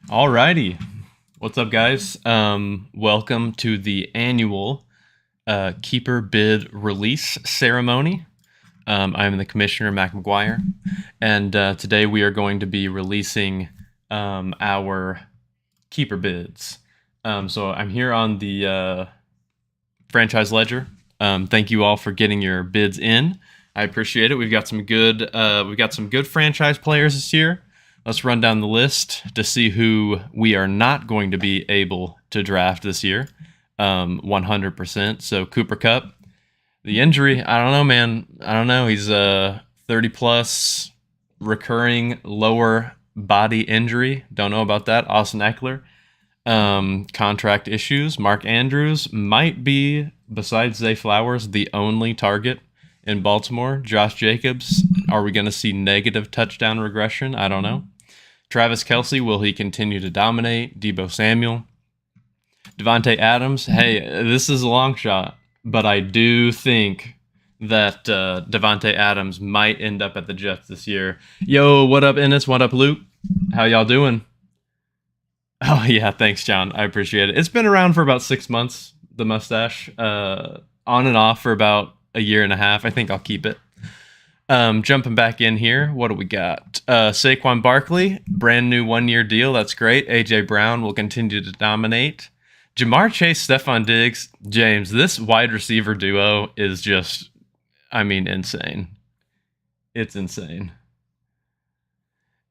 Alrighty. What's up, guys? Welcome to the annual Keeper Bid release ceremony. I'm the Commissioner Maguire, and today we are going to be releasing our Keeper Bids. So I'm here on the franchise ledger. Thank you all for getting your bids in. I appreciate it. We've got some good franchise players this year. Let's run down the list to see who we are not going to be able to draft this year. 100%. So Cooper Kupp, the injury, I don't know, man. I don't know. He's a 30 plus recurring lower body injury. Don't know about that. Austin Eckler, contract issues. Mark Andrews might be, besides Zay Flowers, the only target in Baltimore. Josh Jacobs, are we going to see negative touchdown regression? I don't know. Travis Kelce, will he continue to dominate? Deebo Samuel. Devontae Adams, hey, this is a long shot, but I do think that Devontae Adams might end up at the Jets this year. Yo, what up, Ennis? What up, Luke? How y'all doing? Oh, yeah, thanks, John. I appreciate it. It's been around for about 6 months, the mustache. On and off for about a year and a half. I think I'll keep it. Jumping back in here, what do we got? Saquon Barkley, brand new 1-year deal. That's great. AJ Brown will continue to dominate. Jamar Chase, Stephon Diggs, James. This wide receiver duo is just, insane. It's insane.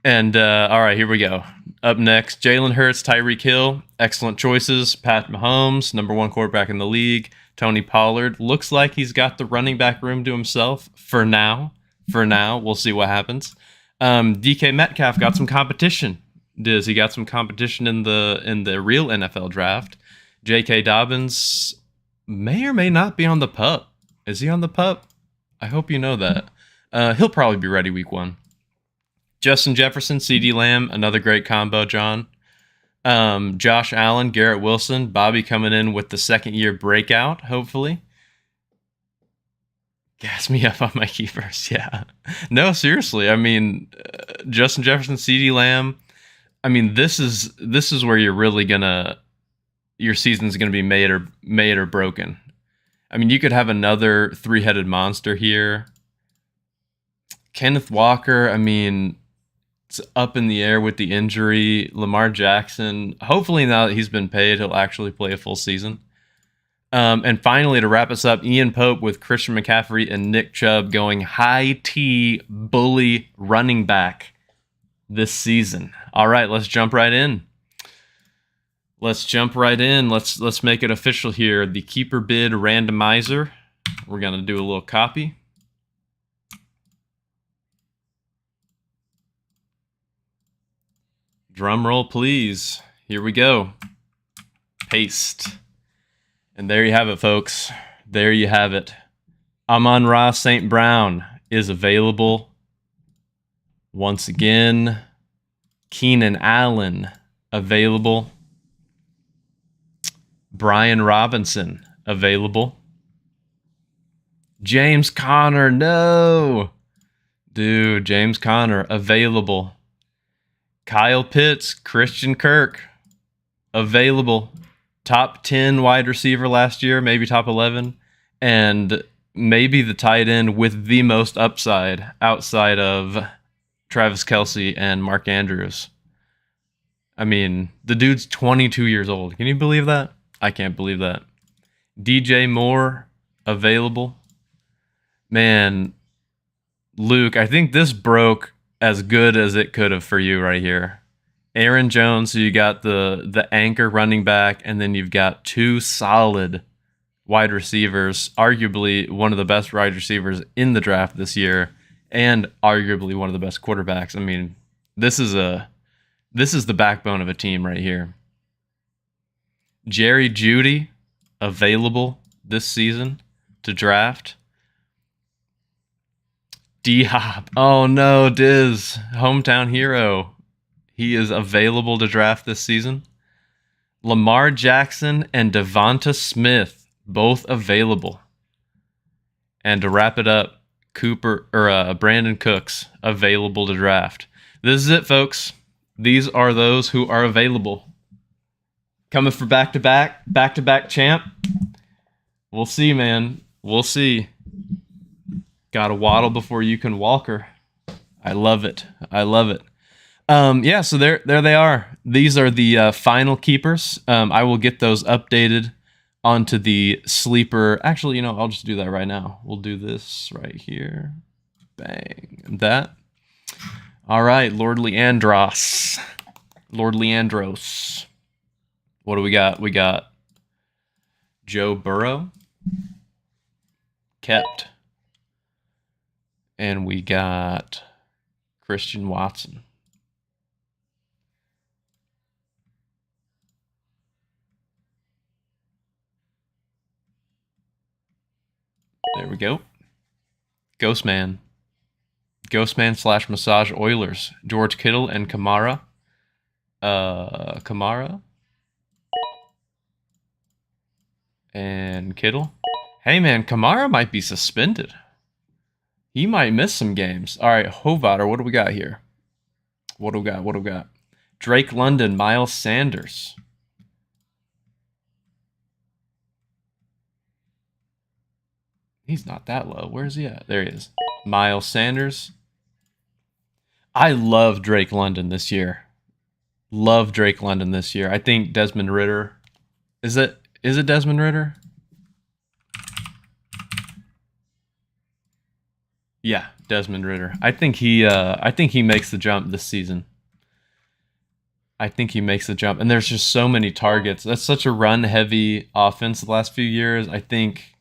And all right, here we go. Up next, Jalen Hurts, Tyreek Hill. Excellent choices. Pat Mahomes, number 1 quarterback in the league. Tony Pollard looks like he's got the running back room to himself for now. We'll see what happens. DK Metcalf got some competition. He got some competition in the real NFL draft. J.K. Dobbins may or may not be on the pup. Is he on the pup? I hope you know that. He'll probably be ready week 1. Justin Jefferson, CeeDee Lamb, another great combo, John. Josh Allen, Garrett Wilson, Bobby coming in with the second-year breakout, hopefully. Gas me up on my keepers, yeah. No, seriously, Justin Jefferson, CeeDee Lamb. This is where you're really your season's gonna be made or broken. You could have another 3-headed monster here. Kenneth Walker, it's up in the air with the injury. Lamar Jackson, hopefully now that he's been paid, he'll actually play a full season. And finally, to wrap us up, Ian Pope with Christian McCaffrey and Nick Chubb going high T bully running back this season. All right, let's jump right in. Let's make it official here. The Keeper Bid randomizer. We're going to do a little copy. Drum roll, please. Here we go. Paste. And there you have it, folks. There you have it. Amon-Ra St. Brown is available. Once again, Keenan Allen available. Brian Robinson available. James Conner, no. Dude, James Conner available. Kyle Pitts, Christian Kirk available. Top 10 wide receiver last year, maybe top 11, and maybe the tight end with the most upside outside of Travis Kelce and Mark Andrews. The dude's 22 years old. Can you believe that? I can't believe that. DJ Moore available. Man, Luke, I think this broke as good as it could have for you right here. Aaron Jones, so you got the anchor running back, and then you've got 2 solid wide receivers, arguably one of the best wide receivers in the draft this year, and arguably one of the best quarterbacks. This is the backbone of a team right here. Jerry Jeudy available this season to draft. D-Hop, oh no, Diz, hometown hero. He is available to draft this season. Lamar Jackson and Devonta Smith, both available. And to wrap it up, Brandon Cooks available to draft. This is it, folks. These are those who are available. Coming for back-to-back champ. We'll see, man. We'll see. Got to waddle before you can walker. I love it. I love it. Yeah, so there they are. These are the final keepers. I will get those updated onto the sleeper. Actually, I'll just do that right now. We'll do this right here. Bang. And that. All right, Lord Leandros. Lord Leandros. What do we got? We got Joe Burrow. Kept. And we got Christian Watson. There we go. Ghostman. Ghostman / Massage Oilers. George Kittle and Kamara. Kamara. And Kittle. Hey, man, Kamara might be suspended. He might miss some games. All right, Hovater, what do we got here? What do we got? Drake London, Miles Sanders. He's not that low. Where is he at? There he is. Miles Sanders. I love Drake London this year. Love Drake London this year. I think Desmond Ridder. Is it Desmond Ridder? Yeah, Desmond Ridder. I think he makes the jump this season. I think he makes the jump. And there's just so many targets. That's such a run-heavy offense the last few years. I think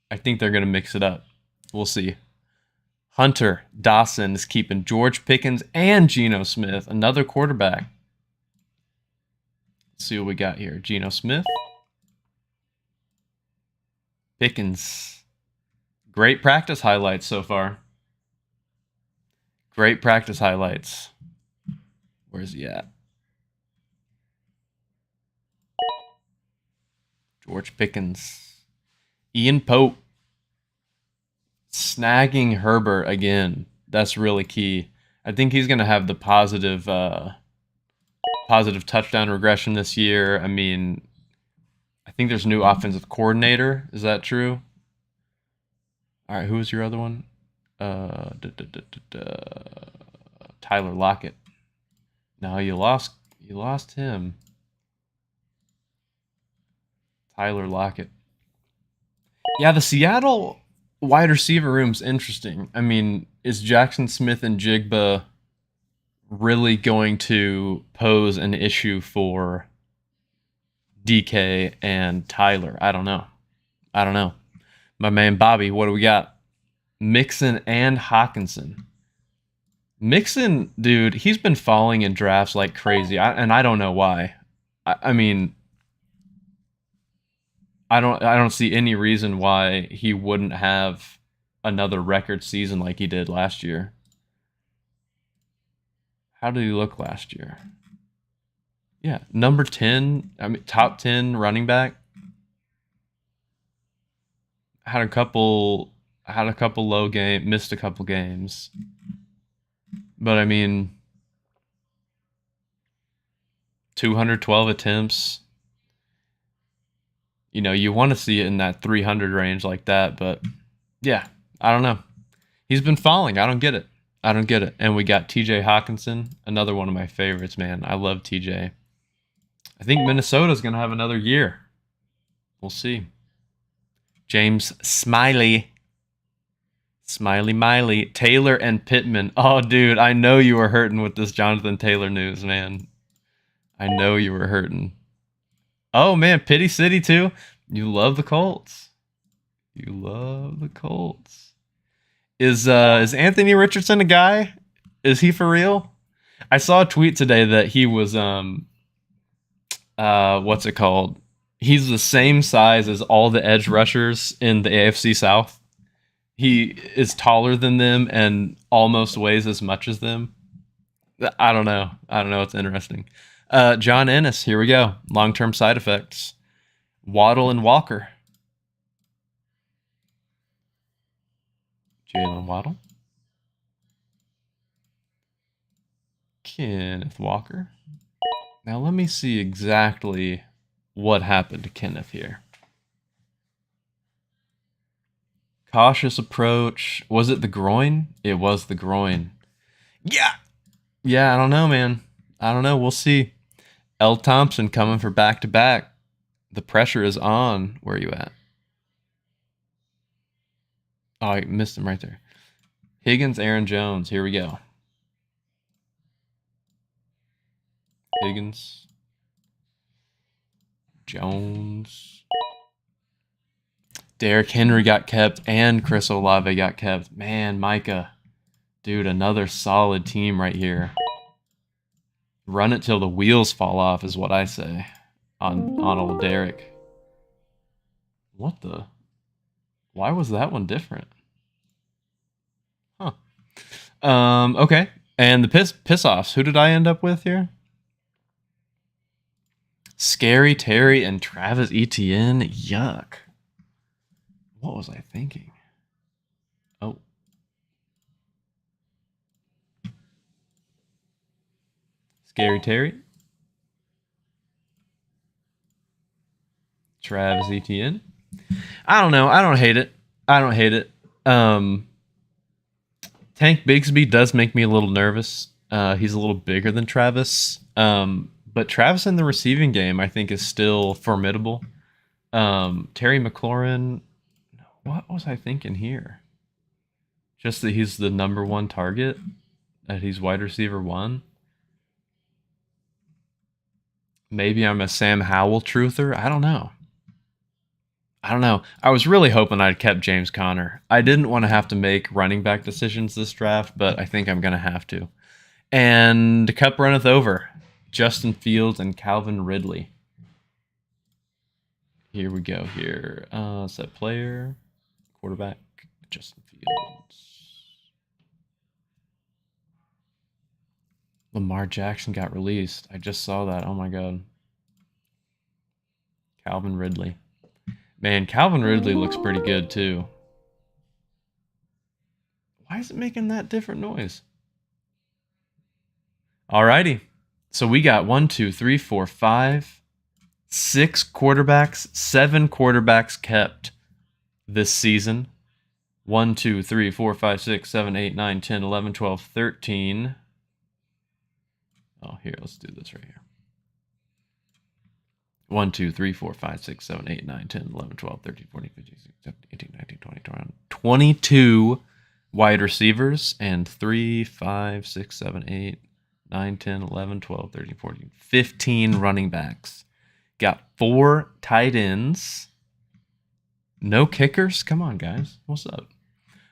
they're going to mix it up. We'll see. Hunter Dawson is keeping George Pickens and Geno Smith, another quarterback. Let's see what we got here. Geno Smith. Pickens. Great practice highlights so far. Great practice highlights. Where's he at? George Pickens. Ian Pope. Snagging Herbert again. That's really key. I think he's going to have the positive touchdown regression this year. I mean, I think there's a new offensive coordinator. Is that true? All right, who was your other one? Tyler Lockett. No, you lost him. Tyler Lockett. Yeah, the Seattle wide receiver room's interesting. I mean, is Jackson Smith and Jigba really going to pose an issue for DK and Tyler? I don't know. My man Bobby, what do we got? Mixon and Hawkinson. Mixon, dude, he's been falling in drafts like crazy, and I don't know why. I mean, I don't see any reason why he wouldn't have another record season like he did last year. How did he look last year? Yeah, number 10. I mean, top 10 running back. Had a couple low game, missed a couple games. But I mean, 212 attempts. You want to see it in that 300 range like that, but yeah, I don't know. He's been falling. I don't get it. And we got TJ Hawkinson, another one of my favorites, man. I love TJ. I think Minnesota's going to have another year. We'll see. James Smiley. Smiley Miley. Taylor and Pittman. Oh, dude, I know you were hurting with this Jonathan Taylor news, man. I know you were hurting. Oh, man, Pity City, too. You love the Colts. Is Anthony Richardson a guy? Is he for real? I saw a tweet today that he was what's it called? He's the same size as all the edge rushers in the AFC South. He is taller than them and almost weighs as much as them. I don't know. It's interesting. John Ennis, here we go. Long-term side effects. Waddle and Walker. Jalen Waddle. Kenneth Walker. Now let me see exactly what happened to Kenneth here. Cautious approach. Was it the groin? It was the groin. Yeah. Yeah, I don't know, man. I don't know. We'll see. L. Thompson coming for back-to-back. The pressure is on. Where are you at? Oh, I missed him right there. Higgins, Aaron Jones. Here we go. Higgins. Jones. Derrick Henry got kept and Chris Olave got kept. Man, Micah. Dude, another solid team right here. Run it till the wheels fall off is what I say on old Derrick. What the? Why was that one different? Huh. Okay. And the piss offs. Who did I end up with here? Scary Terry and Travis Etienne. Yuck. What was I thinking? Oh. Scary Terry. Travis Etienne. I don't know. I don't hate it. Tank Bigsby does make me a little nervous. He's a little bigger than Travis. But Travis in the receiving game, I think, is still formidable. Terry McLaurin, what was I thinking here? Just that he's the number one target, that he's wide receiver 1. Maybe I'm a Sam Howell truther. I don't know. I was really hoping I'd kept James Conner. I didn't want to have to make running back decisions this draft, but I think I'm going to have to. And the cup runneth over. Justin Fields and Calvin Ridley. Here we go here. Set player, quarterback, Justin Fields. Lamar Jackson got released. I just saw that. Oh my God. Calvin Ridley. Man, Calvin Ridley looks pretty good too. Why is it making that different noise? Alrighty. So we got 1, 2, 3, 4, 5, 6 quarterbacks, 7 quarterbacks kept this season. 1, 2, 3, 4, 5, 6, 7, 8, 9, 10, 11, 12, 13. Oh, here, let's do this right here. 1, 2, 3, 4, 5, 6, 7, 8, 9, 10, 11, 12, 13, 14, 15, 16, 17, 18, 19, 20, 21. 22 wide receivers and 3, 5, 6, 7, 8, 9, 10, 11, 12, 13, 14, 15 running backs. Got 4 tight ends. No kickers? Come on, guys. What's up?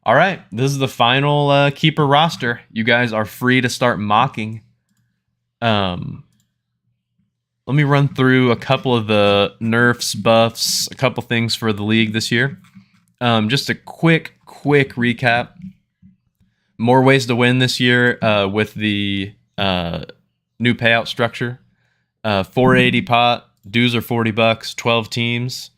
All right. This is the final keeper roster. You guys are free to start mocking. Let me run through a couple of the nerfs, buffs, a couple things for the league this year. Just a quick recap. More ways to win this year with the new payout structure. 480 pot, dues are $40, 12 teams.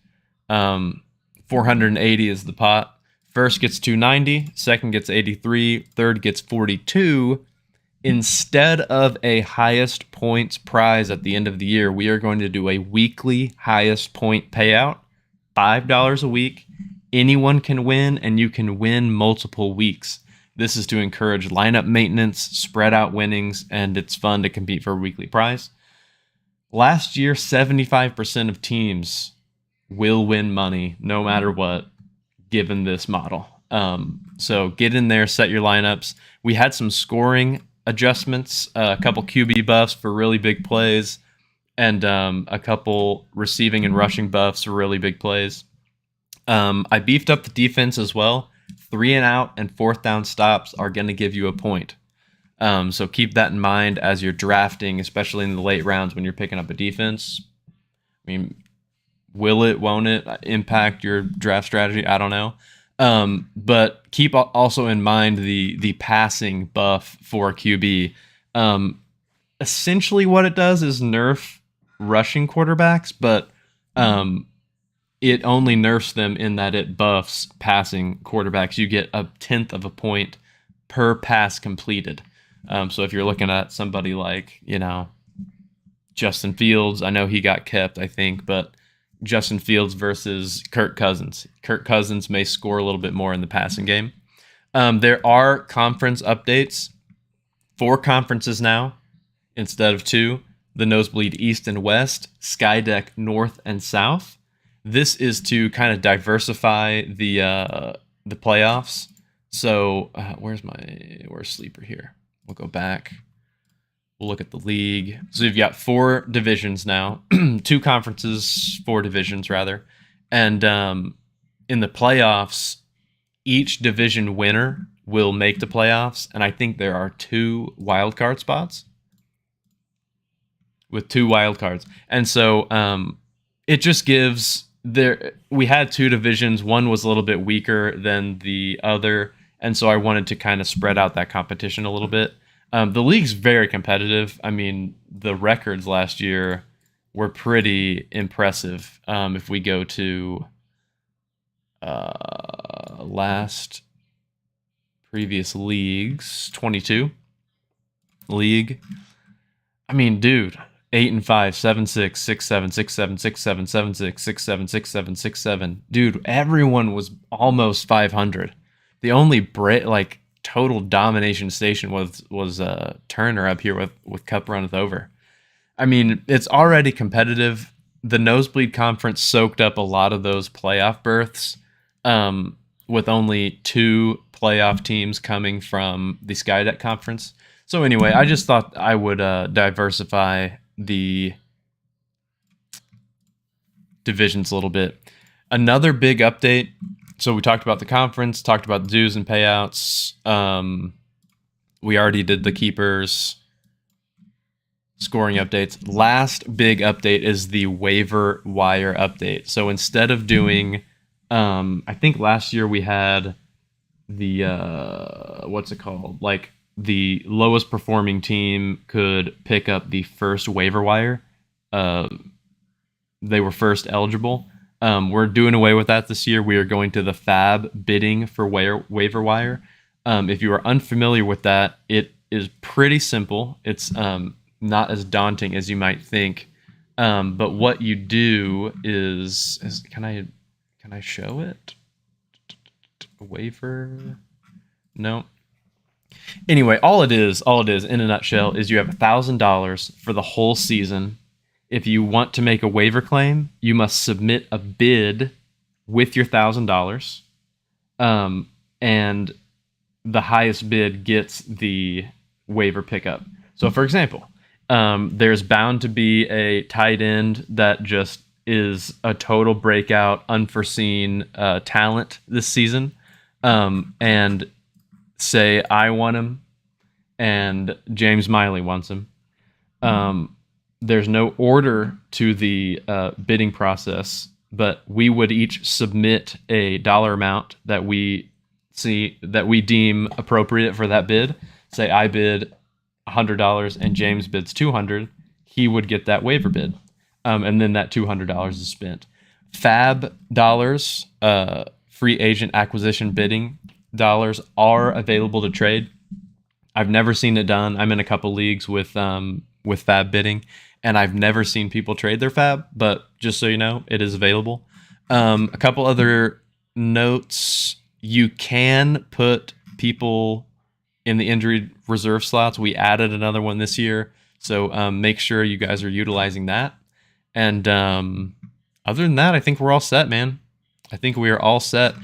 480 is the pot. First gets 290, second gets 83, third gets 42. Instead of a highest points prize at the end of the year, we are going to do a weekly highest point payout, $5 a week. Anyone can win, and you can win multiple weeks. This is to encourage lineup maintenance, spread out winnings, and it's fun to compete for a weekly prize. Last year, 75% of teams will win money no matter what, given this model. So get in there, set your lineups. We had some scoring adjustments, a couple QB buffs for really big plays, and a couple receiving and rushing buffs for really big plays. I beefed up the defense as well. 3 and out and 4th down stops are going to give you a point. So keep that in mind as you're drafting, especially in the late rounds when you're picking up a defense. I mean, will it, won't it impact your draft strategy? I don't know. But keep also in mind the passing buff for QB. Essentially what it does is nerf rushing quarterbacks, but it only nerfs them in that it buffs passing quarterbacks. You get 1/10 of a point per pass completed. So if you're looking at somebody like, Justin Fields, I know he got kept, I think, but Justin Fields versus Kirk Cousins. Kirk Cousins may score a little bit more in the passing game. There are conference updates. 4 conferences now instead of 2. The Nosebleed East and West, Skydeck North and South. This is to kind of diversify the playoffs. So where's Sleeper here? We'll go back. We'll look at the league. So you've got 4 divisions now, 2 conferences, 4 divisions rather, and in the playoffs, each division winner will make the playoffs, and I think there are 2 wild card spots with 2 wild cards, and so it just gives we had 2 divisions. One was a little bit weaker than the other, and so I wanted to kind of spread out that competition a little bit. The league's very competitive. I mean, the records last year were pretty impressive. If we go to previous leagues, 22 league. I mean, dude, 8-5, 7-6, 6-7, 6-7, 6-7, 7-6, 6-7, 6-7, 6-7. Dude, everyone was almost 500. The only total domination station was Turner up here with Cup Runneth Over. I mean, it's already competitive. The Nosebleed Conference soaked up a lot of those playoff berths, with only 2 playoff teams coming from the Skydeck Conference. So anyway, I just thought I would diversify the divisions a little bit. Another big update. So we talked about the conference, talked about the dues and payouts. We already did the keepers scoring updates. Last big update is the waiver wire update. So instead of doing, I think last year we had the, what's it called? Like the lowest performing team could pick up the first waiver wire. They were first eligible. We're doing away with that this year. We are going to the FAB bidding for waiver wire. If you are unfamiliar with that, it is pretty simple. It's not as daunting as you might think. But what you do is can I show it? Waiver? No. Anyway, all it is in a nutshell is you have $1,000 for the whole season. If you want to make a waiver claim, you must submit a bid with your $1,000, and the highest bid gets the waiver pickup. So, for example, there's bound to be a tight end that just is a total breakout, unforeseen talent this season, and say I want him, and James Miley wants him. There's no order to the bidding process, but we would each submit a dollar amount that we deem appropriate for that bid. Say I bid $100 and James bids $200, he would get that waiver bid, and then that $200 is spent. Fab dollars, free agent acquisition bidding dollars, are available to trade. I've never seen it done. I'm in a couple leagues with Fab bidding, and I've never seen people trade their Fab, but just so you know, it is available. A couple other notes. You can put people in the injury reserve slots. We added another one this year, so make sure you guys are utilizing that. And other than that, I think we're all set, man. I think we are all set.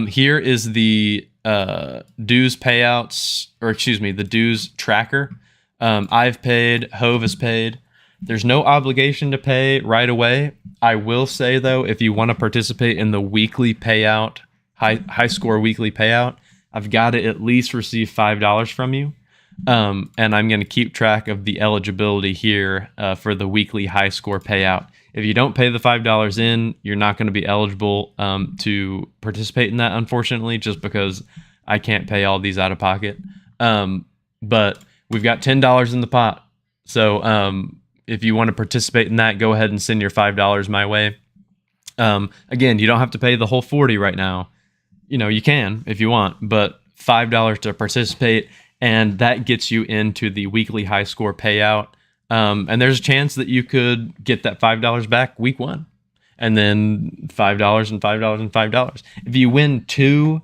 Here is the dues payouts, the dues tracker. I've paid, Hove has paid. There's no obligation to pay right away. I will say, though, if you want to participate in the weekly payout, high score weekly payout, I've got to at least receive $5 from you. And I'm going to keep track of the eligibility here for the weekly high score payout. If you don't pay the $5 in, you're not going to be eligible to participate in that, unfortunately, just because I can't pay all these out of pocket. But we've got $10 in the pot. So if you want to participate in that, go ahead and send your $5 my way. Again, you don't have to pay the whole $40 right now. You can if you want, but $5 to participate. and that gets you into the weekly high score payout. And there's a chance that you could get that $5 back week 1, and then $5 and $5 and $5. If you win 2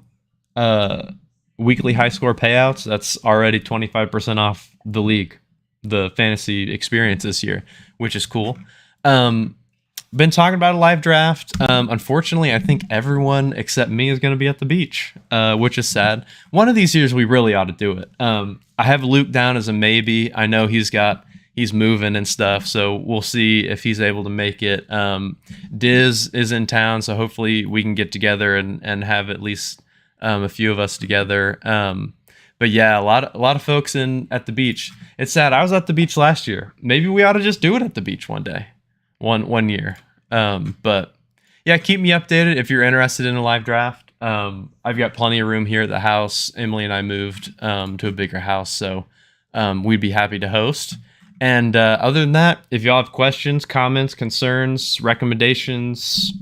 weekly high score payouts, that's already 25% off the league, the fantasy experience this year, which is cool. Been talking about a live draft. Unfortunately, I think everyone except me is going to be at the beach, which is sad. One of these years we really ought to do it. I have Luke down as a maybe. I know he's moving and stuff, so we'll see if he's able to make it. Diz is in town, so hopefully we can get together and have at least a few of us together. But yeah, a lot of folks at the beach. It's sad. I was at the beach last year. Maybe we ought to just do it at the beach one day. One year. But yeah, keep me updated if you're interested in a live draft. I've got plenty of room here at the house. Emily and I moved to a bigger house, so we'd be happy to host. And other than that, if y'all have questions, comments, concerns, recommendations,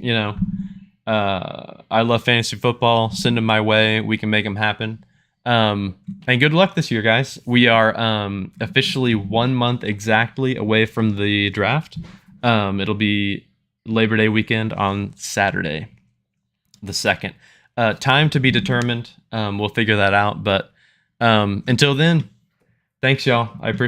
I love fantasy football. Send them my way. We can make them happen. And good luck this year, guys. We are officially 1 month exactly away from the draft. It'll be Labor Day weekend on Saturday, the 2nd. Time to be determined. We'll figure that out. But until then, thanks, y'all. I appreciate it.